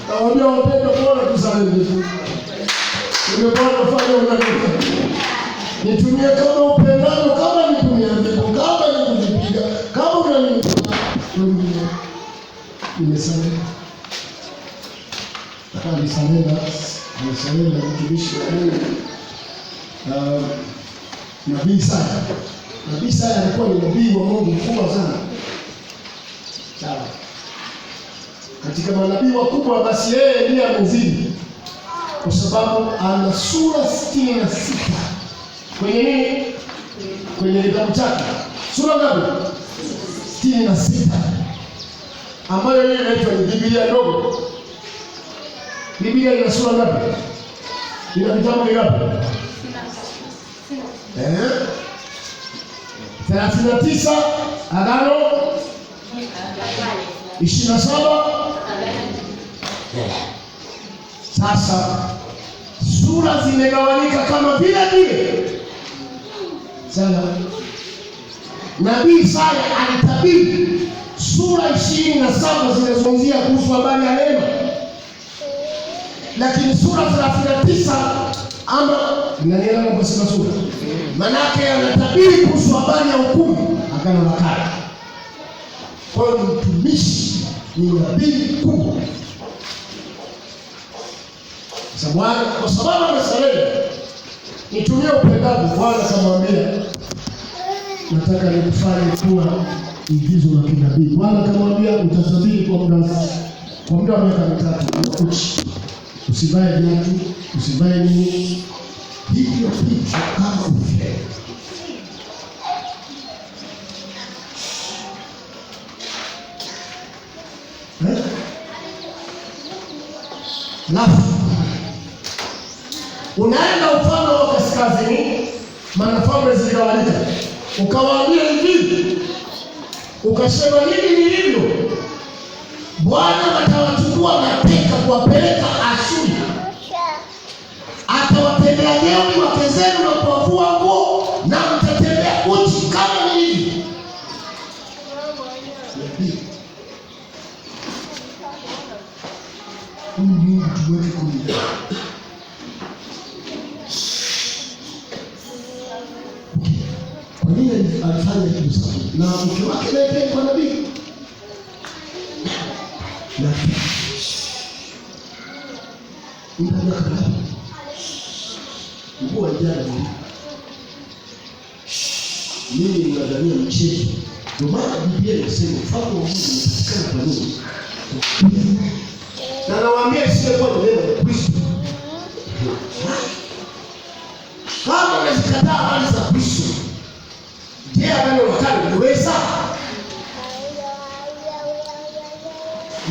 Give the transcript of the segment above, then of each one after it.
Nawaambia wapendwa, bora tusalende tu. Nimepata fanya unataka. Nitumie kama upendano, kama nitumie mbegu, kama nikujipiga, kama unanipa. Nimesalenda. Nimesalenda mtumishi wa Mungu. Nabii Isaya. Nabii Isaya alikuwa ni nabii wa Mungu mkubwa sana. Sawa. Katika manabii wakubwa basi yeye ndiye amezidi. Kwa sababu ana sura 66. Kwenye nini? Kwenye kitabu chake. Sura ngapi? 66. Ambayo yeye inaitwa ni Biblia ndogo. Biblia ina sura ngapi? Ina vitabu vingapi? 39 Agano 27. Sasa sura zimegawanyika kama vile vile. Sasa Nabii Isaya alitabiri sura 27 zinazungumzia kuhusu habari ya neema. Lakini sura 39 ama nanielewa naposema sura. Manake anatabiri kuhusu habari ya hukumu, Agano la Kale. Kwa hiyo mtumishi ni nabii mkubwa. Kwa sababu amesalenda, nitumie upendano. Bwana akamwambia, nataka nikufanye kuwa igizo la kinabii. Bwana akamwambia, utatabiri kwa muda wa miaka 3 uchi. Usivae viatu, usivae nini. Hivyo picha kama ufie. Lafu unaenda ufalme wa kaskazini, maana falme zikawalika. Ukawaambia hivi, ukasema hivi ni hivyo. Bwana atawachukua mateka kuwapeleka Ashuri. Atawatendea jeuri wake zenu na kuwavua nguo, na mtatembea uchi kama hivi. Mungu tuweke kumida. Kwa nini alifanya kitu sawa? Na mke wake naye kwa nabii. Na ndio kama nguo jana mimi ninadhania mchezo. Ndio maana Biblia inasema ufalme wa Mungu unapatikana kwa nini? Na nawaambia sio kwa neno la Kristo. Kama unazikataa habari za Kristo, je, Agano la Kale unaweza?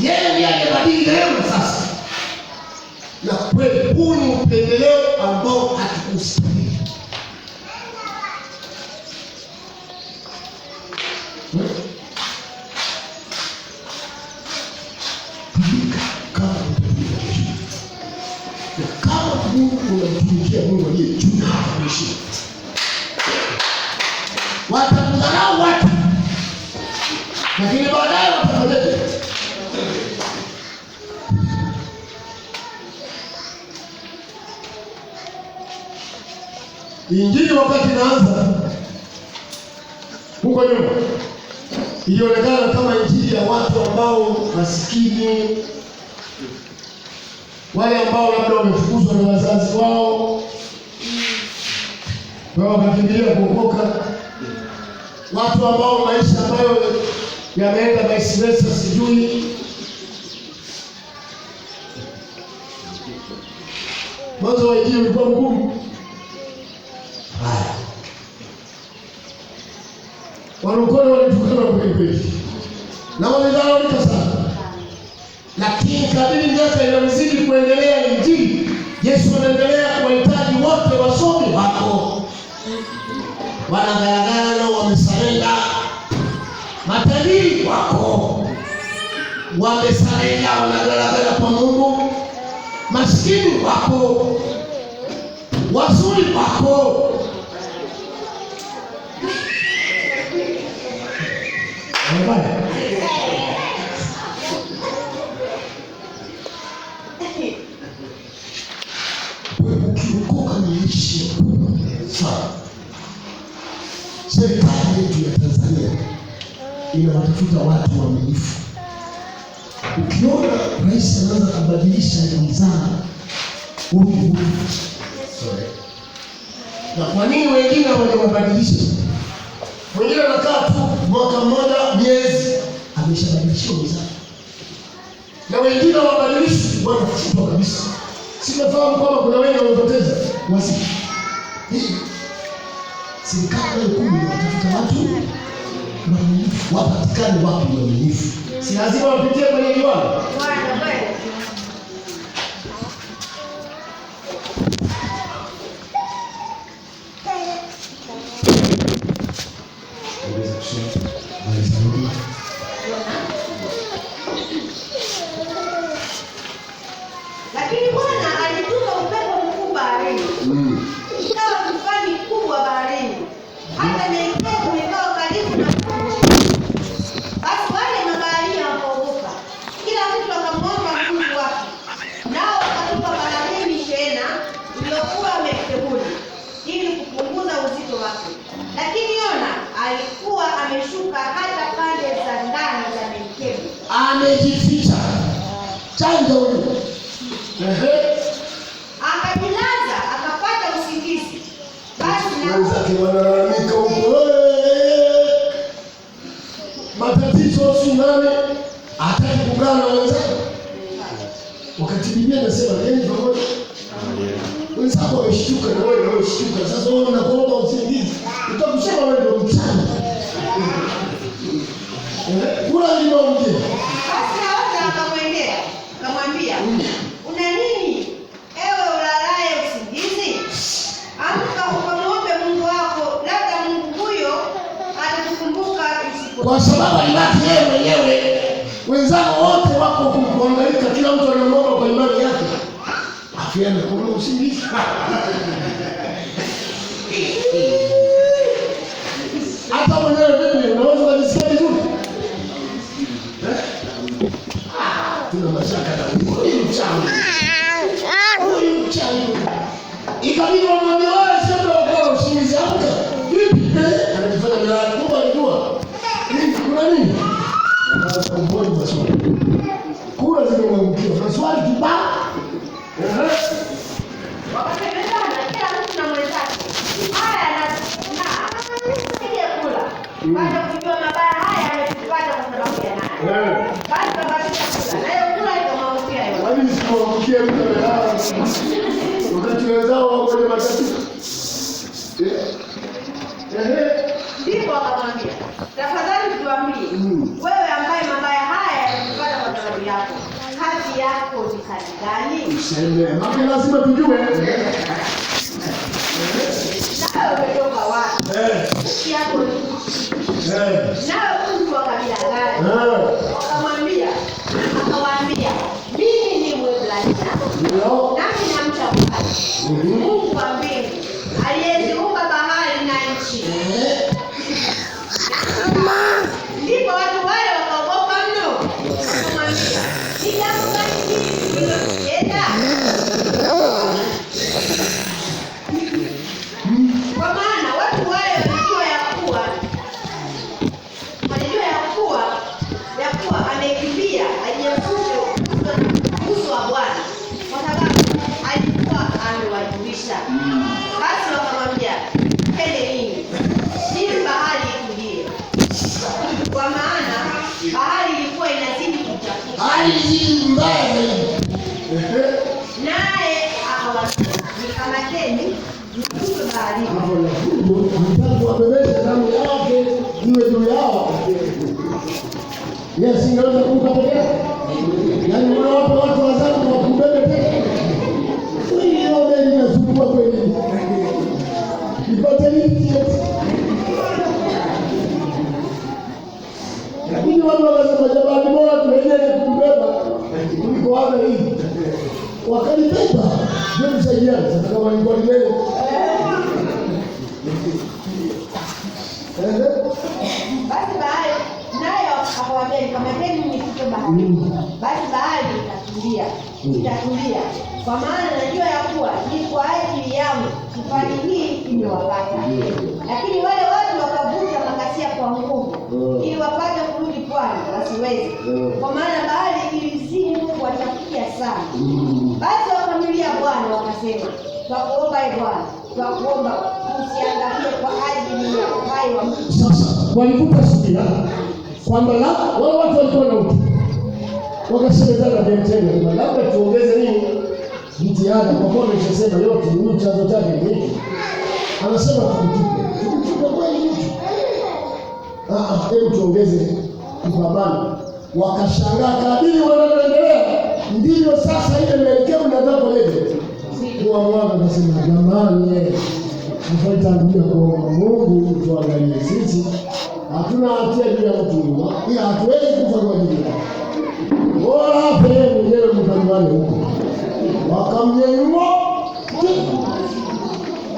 Yeye ndiye alibadili leo na sasa. Na kweli huu ni upendeleo ambao hatukustahili. Kama Mungu unamtumikia Mungu aliye juu kabisa. Watakudharau watu, lakini baadaye watakuletea. Injili wakati inaanza huko nyuma ilionekana kama injili ya watu ambao masikini, wale ambao labda wamefukuzwa na wazazi wao, wao wakakimbilia kuokoka, watu ambao maisha ambayo yameenda vice versa, sijui mwanzo wa injili ulikuwa mgumu. Walokole walitukana kweli na walidharaulika sana, lakini kadiri miaka inazidi kuendelea injili, Yesu anaendelea kuwahitaji wote wasome wako. Wanagaragara wamesalenda, matajiri wako wamesalenda, wanagaragara kwa Mungu, maskini wako, wazuri wako. serikali yetu ya Tanzania inawatafuta watu waaminifu. Ukiona rais anaanza kubadilisha wizara huyu, na kwa nini wengine hawajabadilisha? Wengine wanakaa tu mwaka mmoja miezi ameshabadilisha wizara, na wengine hawabadilishi, wanafutwa kabisa. Simefahamu kwamba kuna wengi wamepoteza wasifu. Serikali ya kumi inatafuta watu waaminifu. Wapatikane wapi waaminifu? Si lazima wapitie kwenye viwanda. Lakini Bwana alituma upepo mkuu baharini. Ikawa tufani kubwa baharini, hata Merikebu ikawa karibu na kuanguka. Basi wale mabaharia wakaogopa, kila mtu akamwomba Mungu wake. Nao wakatupa baharini shehena iliyokuwa Merikebuni ili kupunguza uzito wake. Lakini Yona alikuwa ameshuka hata pande za ndani za Merikebu, amejificha chanzo huyo. Akajilaza akapata usingizi. Basi na wenzake wanalalamika huko, matatizo tsunami, hataki kukaa na wenzake. Wakati Biblia inasema yeye pamoja wenzako wameshtuka na wewe unashtuka. Sasa wewe unakuomba usingizi, utakusema wewe ndio mchana. Kula limaumbie. basi Naota akamwendea akamwambia, una nini ewe ulalaye usingizi? Amka ukamwombe Mungu wako, labda Mungu huyo atatukumbuka usiku. Kwa sababu alibaki yeye mwenyewe, wenzao wote wako kuhangaika, kila mtu anaomba kwa imani yake, akienda kwa usingizi. Hata mwenyewe vipi, unaweza kujisikia vizuri? Tuna mashaka na huyu mchawi. Ikabidi wamwambie wewe sio kwa usingizi hapo. Vipi? Anajifanya mlala kubwa alijua. Nini kuna nini? Anataka mboni maswali. Kura zimemwangukia. Maswali kibao. Wakasemezana kila mtu na mwenzake, haya na sije kula. Baada ya kujua mabaya haya ametupata kwa sababu ya nani. Basi kabadilisha kula. Na hiyo kula ikamwangukia yeye. Hadi sikumwangukia mtu amelala. Wakati wenzao wako kwenye matatizo. Ndipo akamwambia, tafadhali tuambie, wewe ambaye mabaya haya yanakupata kwa sababu yako, haki yako ni haki gani? Useme, maana lazima tujue. Nawe umetoka wapi? Haki yako ni nawe mtu wa kabila gani? Akawaambia, mimi ni Mwebrania, nami namcha Bwana Mungu wa mbingu aliyeziumba bahari na nchi. Ndipo watu wale wakaogopa mno, wakamwambia, ni jambo gani hili tulilotenda? Kwa maana watu wale walijua ya kuwa amekimbia ajiepushe uso wa Bwana, kwa sababu alikuwa amewajulisha. Basi wakamwambia, twende nini ili bahari itulie, kwa maana bahari ilikuwa inazidi kuchafuka. Hali mbaya zaidi. Naye akawaambia, nikamateni mtupe baharini. Mtatu wabebesha damu yake iwe juu yao. Yes, ingeweza kuruka peke yake. Yaani unawapa watu wazangu wakubebe peke. Hiyo ndio inasumbua kweli. Ipate nini? Lakini watu wanasema jamani, bora tuendelee kubeba kuliko wale hivi. Wakalibeba. Ndio msaidiane sasa kama ni kwa leo. Basi bahari naye akawaambia, nikamateni mnitupe baharini. Basi bahari itatulia, kwa maana najua ya kuwa ni kwa ajili yangu safari hii imewapata. Lakini wale watu wasiweze, kwa maana bahari ilizidi Mungu atafikia sana. Basi wakamlilia Bwana wakasema, twakuomba Bwana, twakuomba usiangalie kwa ajili ya uhai wa mtu. Sasa walivuta subira kwamba wale watu walikuwa na utu, wakasemezana tena labda tuongeze nini jitihada, kwa kuwa ameshasema yote ni chanzo chake ni hiki. Anasema tukutupe kweli mtu. Hebu tuongeze kupambana. Wakashangaa kadiri wanaendelea, ndivyo sasa ile mwelekeo unataka leo. Kwa mwanga akasema jamani, tunatangulia kwa Mungu tuangalie sisi. Hatuna hatia juu ya mtu, ila hatuwezi kufa kwa ajili yake. Bora hapo mwenyewe mtamwani huko. Wakamnyanyua.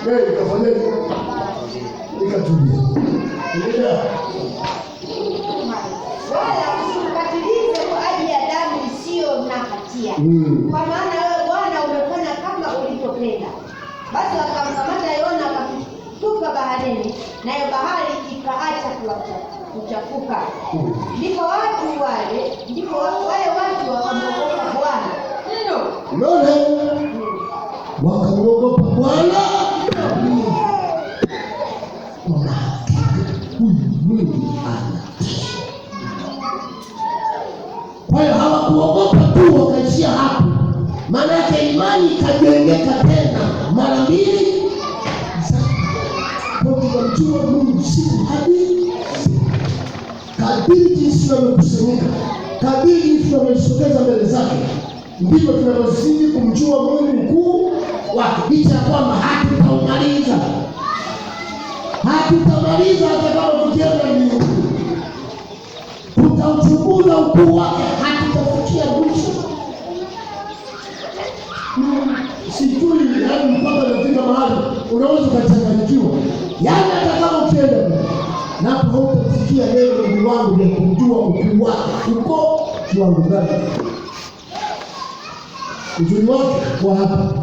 Ikafanyaje? Ikatulia. Ndio. Wala usikatilize kwa ajili ya damu isiyo na hatia. Kwa maana wewe Bwana umefanya kama ulivyopenda. Basi wakamkamata Yona wakatupa baharini, nayo bahari ikaacha kuchafuka. Ndipo wale watu wakamwogopa Bwana mno. Wakamwogopa Bwana. Kwa hiyo hawakuogopa tu wakaishia hapo. Maana yake imani ikajengeka tena mara mbili. Kwa tunamjua Mungu siku hadi kadiri jinsi tunavyokusanyika, kadiri jinsi tunavyosogeza mbele zake, ndivyo tunavyozidi kumjua Mungu mkuu wake. Licha ya kwamba hatutamaliza hata kama tukienda mbinguni, tutauchunguza ukuu wake, hatutafikia mwisho. Sijui yaani mpaka nafika mahali unaweza ukachanganyikiwa. Yaani hata kama ukienda na hautafikia leo viwango vya kumjua ukuu wake. Uko kiwango gani? Uzuri wake kwa hapa.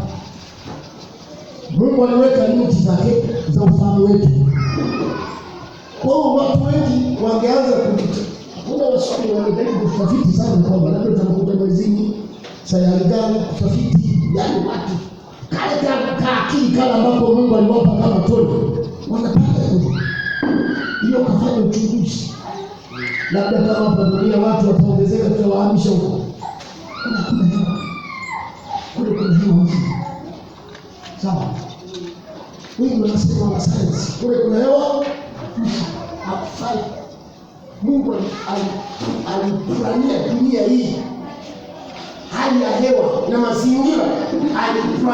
Mungu aliweka limiti zake za ufahamu wetu. Kwa hiyo watu wengi wangeanza kuna wasomi wanajaribu kutafiti sana kwamba labda tutakuta mwezini sayari gani kutafiti, yaani watu kale akili kale ambapo Mungu aliwapa kama tolo wanapata hiyo kafanya uchunguzi. Labda kama hapa dunia watu wataongezeka, tutawahamisha huko. Kuna hewa sawa. Wengi wanasema wa sayansi kule kuna hewa hafai. Mungu alipurania dunia hii, hali ya hewa na mazingira alipurania.